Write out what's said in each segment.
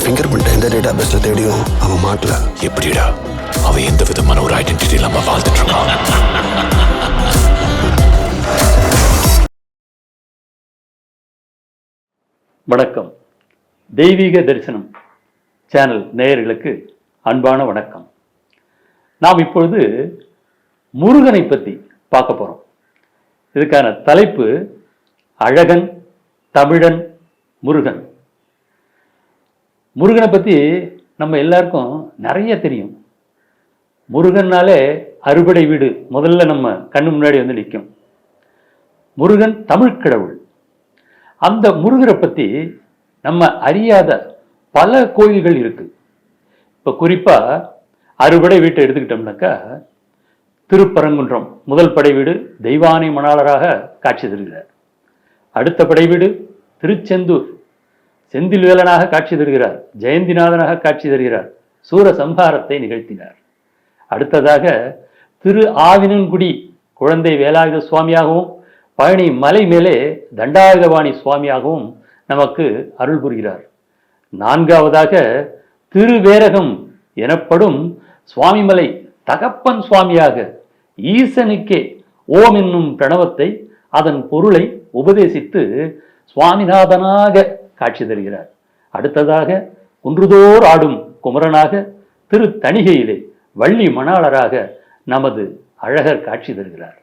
Finger print எந்த data பேஸ்ல தேடியும் அவன் மாட்டல. எப்படிடா அவன் எந்த விதமான ஒரு ஐடென்டிட்டி இல்லாம வாழ்ந்துட்டு இருக்கான்? வணக்கம். தெய்வீக தரிசனம் சேனல் நேயர்களுக்கு அன்பான வணக்கம். நாம் இப்பொழுது முருகனை பற்றி பார்க்க போறோம். இதுக்கான தலைப்பு அழகன், தமிழன், முருகன். முருகனை பற்றி நம்ம எல்லாருக்கும் நிறைய தெரியும். முருகன்னாலே அறுபடை வீடு முதல்ல நம்ம கண்ணு முன்னாடி வந்து நிற்கும். முருகன் தமிழ் கடவுள். அந்த முருகரை பற்றி நம்ம அறியாத பல கோயில்கள் இருக்கு. இப்போ குறிப்பாக அறுபடை வீட்டை எடுத்துக்கிட்டோம்னாக்கா, திருப்பரங்குன்றம் முதல் படை வீடு தெய்வானை மணாளராக காட்சி தருகிறார். அடுத்த படை வீடு திருச்செந்தூர் செந்தில் வேலனாக காட்சி தருகிறார். ஜெயந்திநாதனாக காட்சி தருகிறார். சூரசம்ஹாரத்தை நிகழ்த்தினார். அடுத்ததாக திரு ஆவினன்குடி குழந்தை வேலாயுத சுவாமியாகவும், பழனி மலை மேலே தண்டாயுதபாணி சுவாமியாகவும் நமக்கு அருள் புரிகிறார். நான்காவதாக திருவேரகம் எனப்படும் சுவாமிமலை தகப்பன் சுவாமியாக ஈசனுக்கே ஓம் என்னும் பிரணவத்தை, அதன் பொருளை உபதேசித்து சுவாமிநாதனாக காட்சி தருகிறார். அடுத்ததாக குன்றுதோர் ஆடும் குமரனாக திரு தணிகையிலே வள்ளி மணாளராக நமது அழகர் காட்சி தருகிறார்.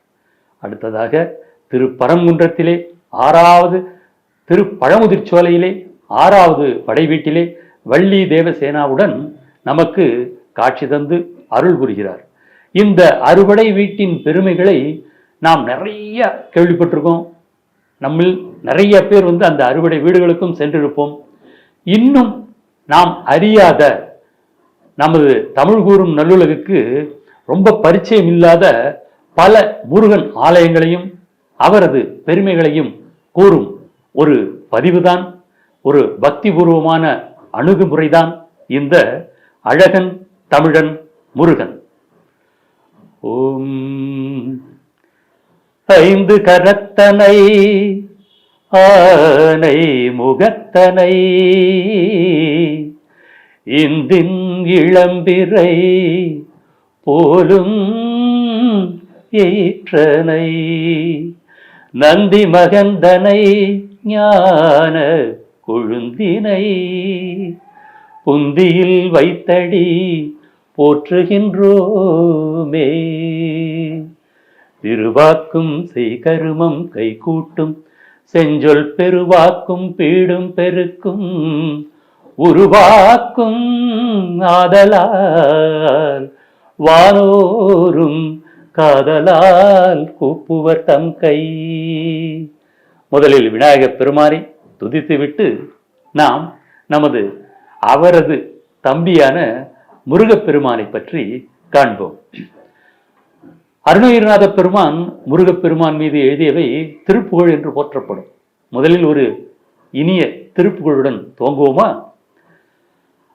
அடுத்ததாக திருப்பரங்குன்றத்திலே 6வது திருப்பழமுதிர்ச்சோலையிலே 6வது படை வீட்டிலே வள்ளி தேவசேனாவுடன் நமக்கு காட்சி தந்து அருள் புரிகிறார். இந்த அறுபடை வீட்டின் பெருமைகளை நாம் நிறைய கேள்விப்பட்டிருக்கோம். நம்மில் நிறைய பேர் அந்த அறுபடை வீடுகளுக்கும் சென்றிருப்போம். இன்னும் நாம் அறியாத, நமது தமிழ் கூறும் நல்லுலகுக்கு ரொம்ப பரிச்சயம் இல்லாத பல முருகன் ஆலயங்களையும் அவரது பெருமைகளையும் கூறும் ஒரு பதிவுதான், ஒரு பக்தி பூர்வமான அணுகுமுறைதான் இந்த அழகன், தமிழன், முருகன். ஓம் ஐந்து கரத்தனை ஆனை முகத்தனை இந்தின் இளம்பிறை போலும் ஏற்றனை நந்தி மகந்தனை ஞான கொழுந்தினை புந்தியில் வைத்தடி போற்றுகின்றோமே. திருவாக்கும் செய்கருமம் கைகூட்டும் செஞ்சொல் பெருவாக்கும் பீடும் பெருக்கும் உருவாக்கும் ஆதலால் வானோரும் காதலால் கூப்புவர் தம் கை. முதலில் விநாயகப் பெருமானை துதித்துவிட்டு நாம் நமது அவரது தம்பியான முருகப்பெருமானை பற்றி காண்போம். அருணகிரிநாத பெருமான் முருகப்பெருமான் மீது எழுதியவை திருப்புகழ் என்று போற்றப்படும். முதலில் ஒரு இனிய திருப்புகழுடன் துவங்குவோமா?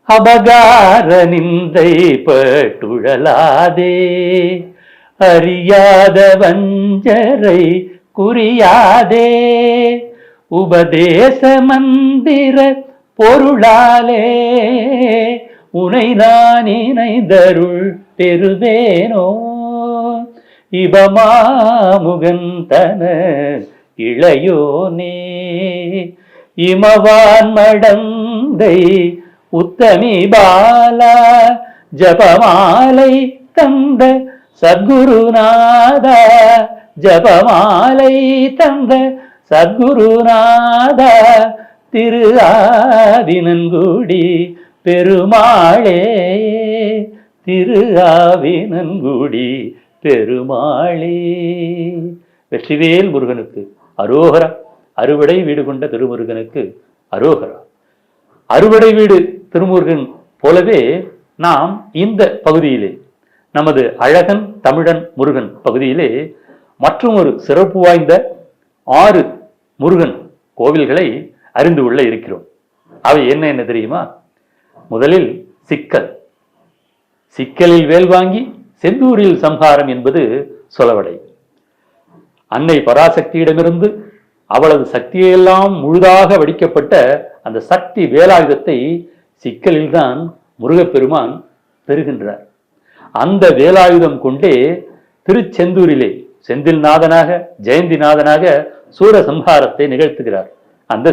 அபகார நிந்தை பட்டுழலாதே அறியாத வஞ்சரை குறியாதே உபதேச மந்திர பொருளாலே உனை நான் இணைந்தருள் பெறுவேனோ இபமாமுகன் தன இளையோனே இமவான் மடந்தை உத்தமி பாலா ஜபமாலை தந்த சத்குருநாதா ஜபமாலை தந்த சத்குருநாதா திரு ஆவினன்குடி பெருமாளே திரு ஆவினன்குடி பெருமாளே. வெற்றிவேல் முருகனுக்கு அரோகரா. அறுவடை வீடு கொண்ட திருமுருகனுக்கு அரோகரா. அறுவடை வீடு திருமுருகன் போலவே நாம் இந்த பகுதியிலே, நமது அழகன், தமிழன், முருகன் பகுதியிலே மற்றும் ஒரு சிறப்பு வாய்ந்த 6 முருகன் கோவில்களை அறிந்து கொள்ள இருக்கிறோம். அவை என்ன என்ன தெரியுமா? முதலில் சிக்கல். சிக்கலில் வேல் வாங்கி செந்தூரில் சம்ஹாரம் என்பது சொலவடை. அன்னை பராசக்தியிடமிருந்து அவளது சக்தியெல்லாம் முழுதாக வடிக்கப்பட்ட அந்த சக்தி வேலாயுதத்தை சிக்கலில்தான் முருகப்பெருமான் பெறுகின்றார். அந்த வேலாயுதம் கொண்டே திருச்செந்தூரிலே செந்தில்நாதனாக ஜெயந்திநாதனாக சூரசம்ஹாரத்தை நிகழ்த்துகிறார். அந்த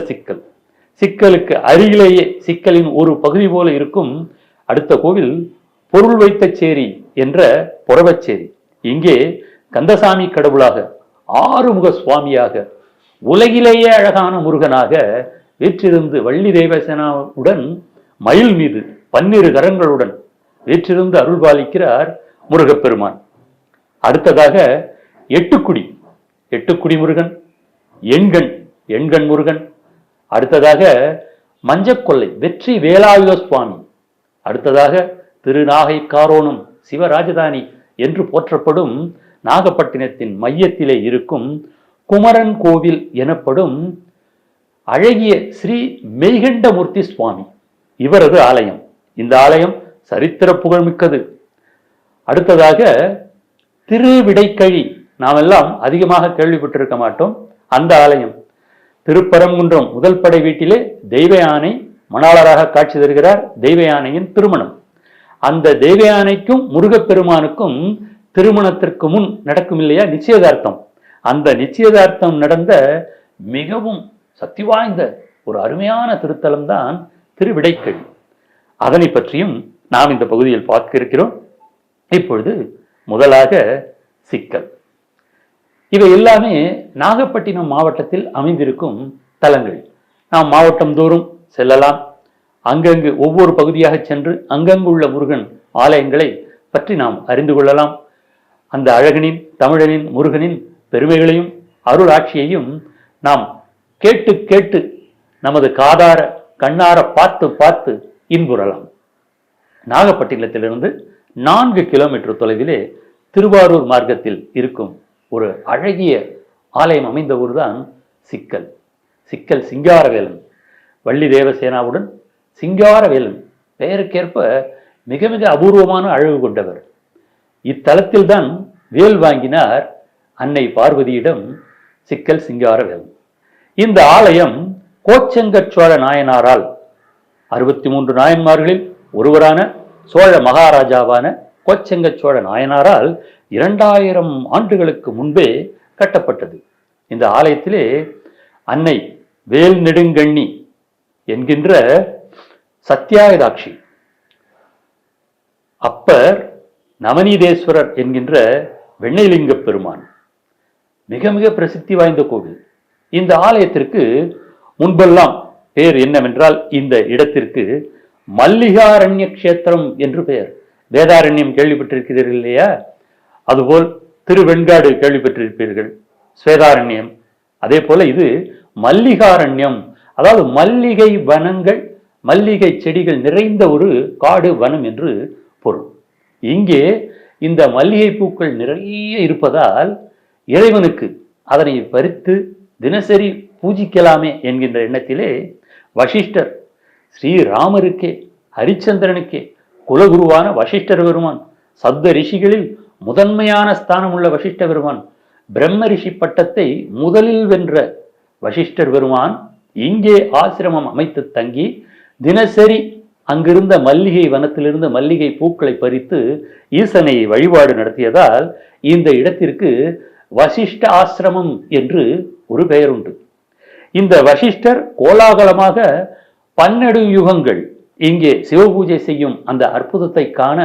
சிக்கலுக்கு அருகிலேயே சிக்கலின் ஒரு பகுதி போல இருக்கும் அடுத்த கோவில் பொருள் வைத்த சேரி என்ற புறவச்சேரி. இங்கே கந்தசாமி கடவுளாக, ஆறுமுக சுவாமியாக, உலகிலேயே அழகான முருகனாக வீற்றிருந்து வள்ளி தேவசேனாவுடன் மயில் மீது 12 கரங்களுடன் வீற்றிருந்து அருள்பாலிக்கிறார் முருகப்பெருமான். அடுத்ததாக எட்டுக்குடி முருகன், எண்கண் முருகன். அடுத்ததாக மஞ்சக்கொல்லை வெற்றி வேலாயுத சுவாமி. அடுத்ததாக திருநாகை காரோணம் சிவராஜதானி என்று போற்றப்படும் நாகப்பட்டினத்தின் மையத்திலே இருக்கும் குமரன் கோவில் எனப்படும் அழகிய ஸ்ரீ மெய்கண்டமூர்த்தி சுவாமி இவரது ஆலயம். இந்த ஆலயம் சரித்திர புகழ்மிக்கது. அடுத்ததாக திருவிடைக்கழி, நாம் எல்லாம் அதிகமாக கேள்விப்பட்டிருக்க மாட்டோம். அந்த ஆலயம் திருப்பரங்குன்றம் முதல் படை வீட்டிலே தெய்வ யானை மணாளராக காட்சி தருகிறார். தெய்வ யானையின் திருமணம். அந்த தெய்வ யானைக்கும் முருகப்பெருமானுக்கும் திருமணத்திற்கு முன் நடக்கும் இல்லையா நிச்சயதார்த்தம். அந்த நிச்சயதார்த்தம் நடந்த மிகவும் சக்தி வாய்ந்த ஒரு அருமையான திருத்தலம் தான் திருவிடைக்கழி. அதனை பற்றியும் நாம் இந்த பகுதியில் பார்க்க இருக்கிறோம். இப்பொழுது முதலாக சிக்கல். இவை எல்லாமே நாகப்பட்டினம் மாவட்டத்தில் அமைந்திருக்கும் தலங்கள். நாம் மாவட்டம் தோறும் செல்லலாம். அங்கங்கு ஒவ்வொரு பகுதியாக சென்று அங்கங்குள்ள முருகன் ஆலயங்களை பற்றி நாம் அறிந்து கொள்ளலாம். அந்த அழகனின், தமிழனின், முருகனின் பெருமைகளையும் அருள் ஆட்சியையும் நாம் கேட்டு கேட்டு நமது காதார கண்ணார பார்த்து பார்த்து இன்புறலாம். நாகப்பட்டினத்திலிருந்து 4 கிலோமீட்டர் தொலைவிலே திருவாரூர் மார்க்கத்தில் இருக்கும் ஒரு அழகிய ஆலயம் அமைந்த ஊர்தான் சிக்கல். சிங்காரவேலன், வள்ளி தேவசேனாவுடன் சிங்காரவேலன் பெயருக்கேற்ப மிக மிக அபூர்வமான அழகு கொண்டவர். இத்தலத்தில் தான் வேல் வாங்கினார் அன்னை பார்வதியிடம் சிங்காரவேலன். இந்த ஆலயம் கோச்செங்கச்சோழ நாயனாரால் 63 நாயன்மார்களில் ஒருவரான சோழ மகாராஜாவான கோச்செங்கச்சோழ நாயனாரால் 2000 ஆண்டுகளுக்கு முன்பே கட்டப்பட்டது. இந்த ஆலயத்திலே அன்னை வேல் நெடுங்கண்ணி என்கின்ற சத்யாயுதாட்சி, அப்பர் நவநீதேஸ்வரர் என்கின்ற வெண்ணைலிங்க பெருமான், மிக மிக பிரசித்தி வாய்ந்த கோவில். இந்த ஆலயத்திற்கு முன்பெல்லாம் பெயர் என்னவென்றால், இந்த இடத்திற்கு மல்லிகாரண்ய கஷேத்திரம் என்று பெயர். வேதாரண்யம் கேள்விப்பட்டிருக்கிறீர்கள் இல்லையா? அதுபோல் திருவெண்காடு கேள்விப்பட்டிருப்பீர்கள், ஸ்வேதாரண்யம். அதே போல இது மல்லிகாரண்யம், அதாவது மல்லிகை வனங்கள், மல்லிகை செடிகள் நிறைந்த ஒரு காடு வனம் என்று பொருள். இங்கே இந்த மல்லிகை பூக்கள் நிறைய இருப்பதால் இறைவனுக்கு அதனை பறித்து தினசரி பூஜிக்கலாமே என்கின்ற எண்ணத்திலே வசிஷ்டர் ஸ்ரீராமருக்கே, ஹரிச்சந்திரனுக்கே குலகுருவான வசிஷ்டர் பெருமான், சப்த ரிஷிகளில் முதன்மையான ஸ்தானம் உள்ள வசிஷ்ட பெருமான், பிரம்ம ரிஷி பட்டத்தை முதலில் வென்ற வசிஷ்டர் பெருமான் இங்கே ஆசிரமம் அமைத்து தங்கி தினசரி அங்கிருந்த மல்லிகை வனத்திலிருந்து மல்லிகை பூக்களை பறித்து ஈசனை வழிபாடு நடத்தியதால் இந்த இடத்திற்கு வசிஷ்ட ஆசிரமம் என்று ஒரு பெயர் உண்டு. இந்த வசிஷ்டர் கோலாகலமாக 12 யுகங்கள் இங்கே சிவபூஜை செய்யும் அந்த அற்புதத்தை காண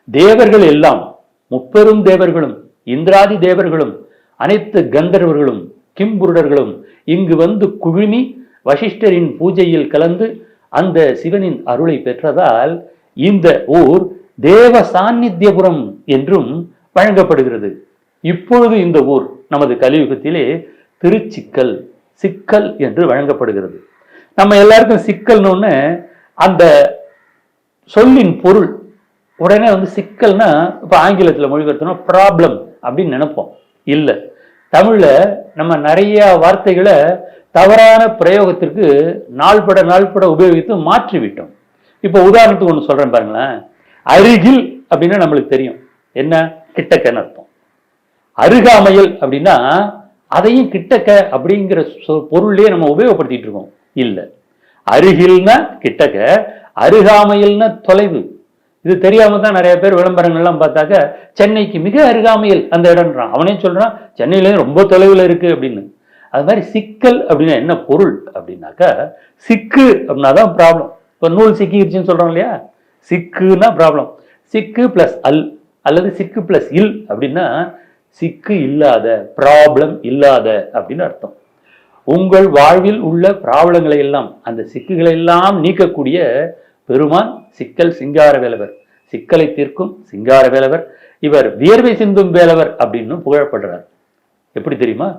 தேவர்கள் எல்லாம், முப்பெரும் தேவர்களும், இந்திராதி தேவர்களும், அனைத்து கந்தர்வர்களும், கிம்புருடர்களும் இங்கு வந்து குழுமி வசிஷ்டரின் பூஜையில் கலந்து அந்த சிவனின் அருளை பெற்றதால் இந்த ஊர் தேவ சாநித்தியபுரம் என்றும் வழங்கப்படுகிறது. இப்பொழுது இந்த ஊர் நமது கலியுகத்திலே திருச்சிக்கல், சிக்கல் என்று வழங்கப்படுகிறது. நம்ம எல்லாருக்கும் சிக்கல்னு அந்த சொல்லின் பொருள் உடனே வந்து சிக்கல்னா இப்ப ஆங்கிலத்தில் மொழிபெயர்த்தோம்னா ப்ராப்ளம் அப்படின்னு நினைப்போம். இல்லை, தமிழ்ல நம்ம நிறைய வார்த்தைகளை தவறான பிரயோகத்திற்கு நாள்பட உபயோகித்து மாற்றிவிட்டோம். இப்போ உதாரணத்துக்கு ஒன்று சொல்றேன் பாருங்களேன். அருகில் அப்படின்னா நம்மளுக்கு தெரியும் என்ன, கிட்டக்கன்னு அர்த்தம். அருகாமையில் அப்படின்னா அதையும் கிட்டக்க அப்படிங்கிற பொருள்லயே நம்ம உபயோகப்படுத்திட்டு இருக்கோம். இல்லை, அருகில்னா கிட்டக்க, அருகாமையில்னா தொலைவு. இது தெரியாம தான் நிறைய பேர் விளம்பரங்கள்லாம் பார்த்தாக்க சென்னைக்கு மிக அருகாமையில் அந்த இடம்ன்றான். அவனே சொல்றான் சென்னையிலேருந்து ரொம்ப தொலைவில் இருக்கு அப்படின்னு. அது மாதிரி சிக்கல் அப்படின்னா என்ன பொருள் அப்படின்னாக்கா, சிக்கு அப்படின்னா தான் ப்ராப்ளம். இப்போ நூல் சிக்கிடுச்சுன்னு சொல்றோம் இல்லையா, சிக்குன்னா ப்ராப்ளம். சிக்கு பிளஸ் அல் அல்லது சிக்கு பிளஸ் இல் அப்படின்னா சிக்கு இல்லாத, ப்ராப்ளம் இல்லாத அப்படின்னு அர்த்தம். உங்கள் வாழ்வில் உள்ள ப்ராப்ளங்களை எல்லாம், அந்த சிக்குகளை எல்லாம் நீக்கக்கூடிய பெருமான் சிக்கல் சிங்கார வேலவர், சிக்கலை தீர்க்கும் சிங்கார வேலவர். இவர் வியர்வை சிந்தும் வேலவர் அப்படின்னு புகழப்படுறார். எப்படி தெரியுமா?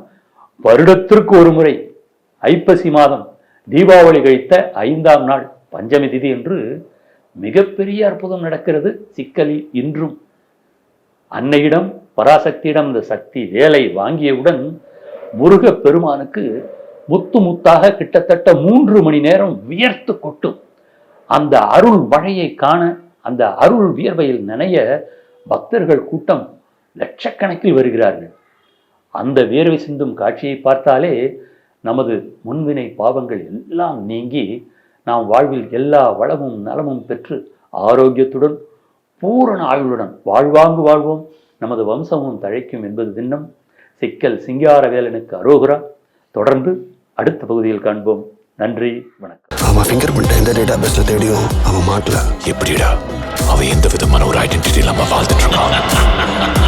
வருடத்திற்கு ஒரு முறை ஐப்பசி மாதம் தீபாவளி கழித்த 5ஆம் நாள் பஞ்சமி திதி என்று மிகப்பெரிய அற்புதம் நடக்கிறது சிக்கலில் இன்றும். அன்னையிடம் பராசக்தியிடம் இந்த சக்தி வேலை வாங்கியவுடன் முருக பெருமானுக்கு முத்து முத்தாக கிட்டத்தட்ட 3 மணி நேரம் வியர்த்து கொட்டும். அந்த அருள் மழையை காண, அந்த அருள் வியர்வையில் நனைய பக்தர்கள் கூட்டம் லட்சக்கணக்கில் வருகிறார்கள். அந்த வியர்வை சிந்தும் காட்சியை பார்த்தாலே நமது முன்வினை பாவங்கள் எல்லாம் நீங்கி நாம் வாழ்வில் எல்லா வளமும் நலமும் பெற்று ஆரோக்கியத்துடன் பூரண ஆயுளுடன் வாழ்வாங்கு வாழ்வோம், நமது வம்சமும் தழைக்கும் என்பது திண்ணம். சிக்கல் சிங்கார வேலனுக்கு அரோகரா. தொடர்ந்து அடுத்த பகுதியில் காண்போம். நன்றி, வணக்கம். அவன் ஃபிங்கர் பிரிண்ட் எந்த டேட்டா பேஸ்ல தேடியும் அவன் மாட்டல. எப்படிடா அவன் எந்த விதமான ஒரு ஐடென்டிட்டி இல்லாம வாழ்ந்துட்டு இருக்கான்?